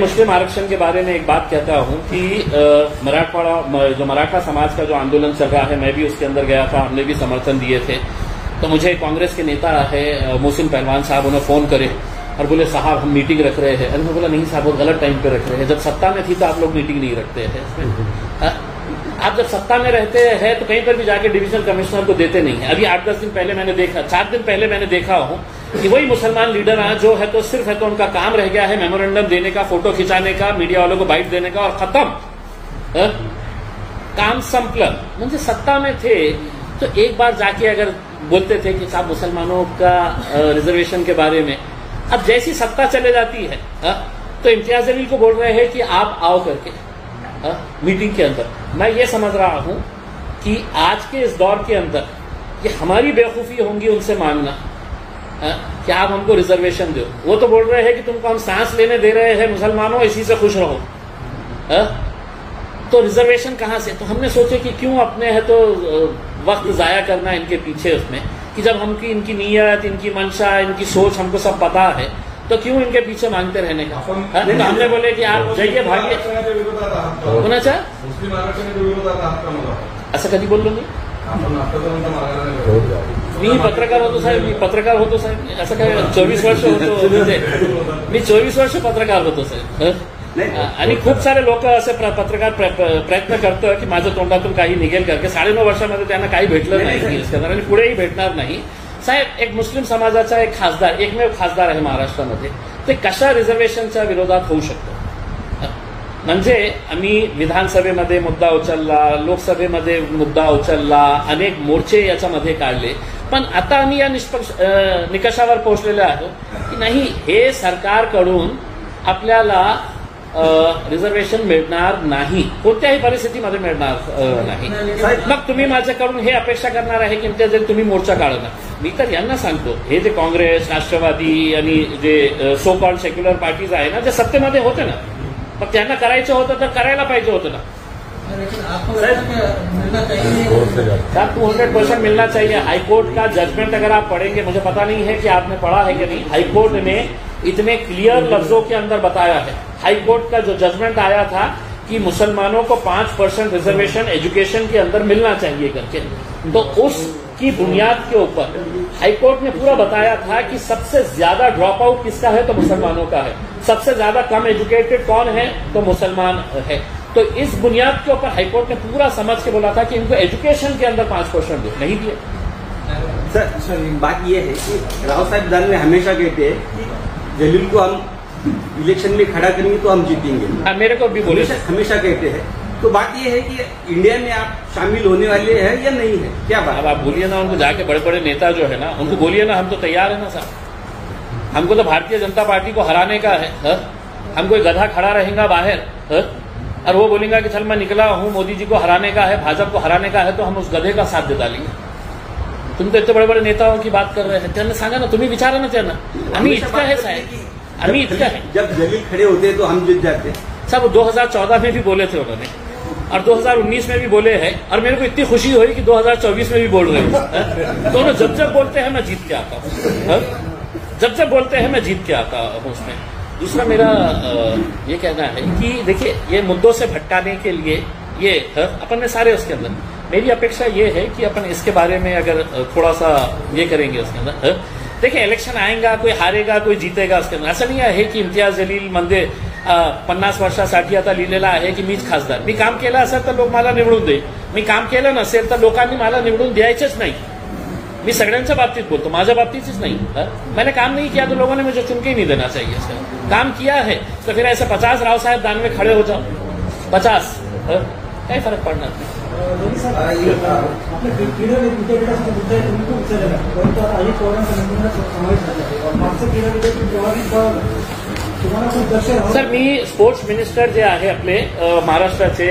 मुस्लिम आरक्षण के बारे में एक बात कहता हूं कि मराठवाड़ा जो मराठा समाज का जो आंदोलन चल रहा है, मैं भी उसके अंदर गया था, हमने भी समर्थन दिए थे। तो मुझे कांग्रेस के नेता है मोहसिन पहलवान साहब, उन्हें फोन करे और बोले साहब हम मीटिंग रख रहे हैं। अरे मैं बोला नहीं साहब, बहुत गलत टाइम पे रख रहे हैं। जब सत्ता में थी तो आप लोग मीटिंग नहीं रखते हैं। आप जब सत्ता में रहते हैं तो कहीं पर भी जाके डिविजनल कमिश्नर को देते नहीं है। अभी 8-10 दिन पहले मैंने देखा, 4 दिन पहले मैंने देखा हूं कि वही मुसलमान लीडर जो है तो सिर्फ है तो उनका काम रह गया है मेमोरेंडम देने का, फोटो खिंचाने का, मीडिया वालों को बाइट देने का और खत्म, काम संपलन। मुझे सत्ता में थे तो एक बार जाके अगर बोलते थे कि साहब मुसलमानों का रिजर्वेशन के बारे में, अब जैसी सत्ता चले जाती है तो इम्तियाज जलील को बोल रहे हैं कि आप आओ करके मीटिंग के अंदर। मैं ये समझ रहा हूं कि आज के इस दौर के अंदर ये हमारी बेवकूफी होंगी उनसे मांगना कि आप हमको रिजर्वेशन दो। वो तो बोल रहे हैं कि तुमको हम सांस लेने दे रहे हैं मुसलमानों, इसी से खुश रहो। तो रिजर्वेशन कहां से? तो हमने सोचे कि क्यों अपने है तो वक्त जाया करना इनके पीछे उसमें, कि जब हमकी इनकी नीयत, इनकी मंशा, इनकी सोच हमको सब पता है तो क्यों इनके पीछे मांगते रहने का। तो हमने बोले कि आप जाइए, भागिए। कोणाच्या असं कधी बोललो मी पत्रकार होतो साहेब, मी पत्रकार होतो साहेब, असं काय 24 वर्ष होतो, मी 24 वर्ष पत्रकार होतो साहेब। आणि खूप सारे लोक असे पत्रकार प्रयत्न करतं की माझं तोंडातून काही निघेल करके 9.5 वर्षामध्ये त्यांना काही भेटलं नाही आणि पुढेही भेटणार नाही साहेब। एक मुस्लिम समाजाचा एक खासदार, एकमेव खासदार आहे महाराष्ट्रामध्ये, ते कशा रिझर्वेशनच्या विरोधात होऊ शकतो? म्हणजे आम्ही विधानसभेमध्ये मुद्दा उचलला, लोकसभेमध्ये मुद्दा उचलला, अनेक मोर्चे याच्यामध्ये काढले, पण आता आम्ही या निकषावर पोहोचलेलो आहोत की नाही, हे सरकारकडून आपल्याला रिझर्वेशन मिळणार नाही, कोणत्याही परिस्थितीमध्ये मिळणार नाही। मग तुम्ही माझ्याकडून हे अपेक्षा करणार आहे की जर तुम्ही मोर्चा काढणार। मी तर यांना सांगतो, हे जे काँग्रेस, राष्ट्रवादी आणि जे सो कॉल्ड सेक्युलर पार्टीज आहे ना, जे सत्तेमध्ये होते ना, मग त्यांना करायचं होतं तर करायला पाहिजे होतं ना। 200% मिलना चाहिए। हाईकोर्ट का जजमेंट अगर आप पढ़ेंगे, मुझे पता नहीं है कि आपने पढ़ा है कि नहीं, हाईकोर्ट ने इतने क्लियर लफ्जों के अंदर बताया है। हाईकोर्ट का जो जजमेंट आया था कि मुसलमानों को 5% रिजर्वेशन एजुकेशन के अंदर मिलना चाहिए करके, तो उसकी बुनियाद के ऊपर हाईकोर्ट ने पूरा बताया था कि सबसे ज्यादा ड्रॉप आउट किसका है तो मुसलमानों का है, सबसे ज्यादा कम एजुकेटेड कौन है तो मुसलमान है। तो इस बुनियाद के ऊपर हाईकोर्ट ने पूरा समझ के बोला था कि इनको एजुकेशन के अंदर 5% दो, नहीं दिए। सर बात यह है कि राव साहब दानवे हमेशा कहते हैं कि जलील को हम इलेक्शन में खड़ा करेंगे तो हम जीतेंगे, मेरे को भी बोले, हमेशा कहते हैं। तो बात यह है कि इंडिया में आप शामिल होने वाले हैं या नहीं है, क्या बात? अब आप बोलिए ना उनको, जाके बड़े बड़े नेता जो है ना उनको बोलिए ना, हम तो तैयार है ना साहब। हमको तो भारतीय जनता पार्टी को हराने का है। हम कोई गधा खड़ा रहेगा बाहर और वो बोलेगा कि चल मैं निकला हूं मोदी जी को हराने का है, भाजपा को हराने का है, तो हम उस गधे का साथ दे डालेंगे। तुम तो इतने बड़े बड़े नेताओं की बात कर रहे हैं, त्यांना सांगा ना, तुम्ही विचारा ना त्यांना, आम्ही इतका है साहेब, आम्ही इतका है। जब जलील खड़े होते हैं तो हम जीत जाते हैं। सब 2014 में भी बोले थे उन्होंने और 2019 में भी बोले हैं, और मेरे को इतनी खुशी हुई कि 2024 में भी बोल रहे हैं। दोनों जब जब बोलते हैं मैं जीत के आता हूँ, जब जब बोलते हैं मैं जीत के आता हूँ उसमें। दूसरा मेरा ये कहना है कि देखिए, ये मुद्दों से भटकाने के लिए ये अपन ने सारे उसके अंदर, मेरी अपेक्षा ये है कि अपन इसके बारे में अगर थोड़ा सा ये करेंगे उसके अंदर। देखिए, इलेक्शन आएगा, कोई हारेगा कोई जीतेगा, उसके अंदर असं नाही आहे की इम्तियाज जलील मध्ये 50 वर्षासाठी आता लिहिलेला आहे की मीच खासदार। मी काम केलं असेल तर लोक मला निवडून दे, मी काम केलं नसेल तर लोकांनी मला निवडून द्यायचेच नाही। मी सगळ्यांच्या बाबतीत बोलतो, माझ्या बाबतीतच नहीं। मैंने काम नहीं किया तो लोगों ने मुझे चुन के ही नहीं देना चाहिए। इसका काम किया है तो फिर ऐसे 50 राव साहेब दानवे खड़े हो जाओ, 50 काय फरक पडणार नाही। सर मी स्पोर्ट्स मिनिस्टर जे आहे आपले महाराष्ट्राचे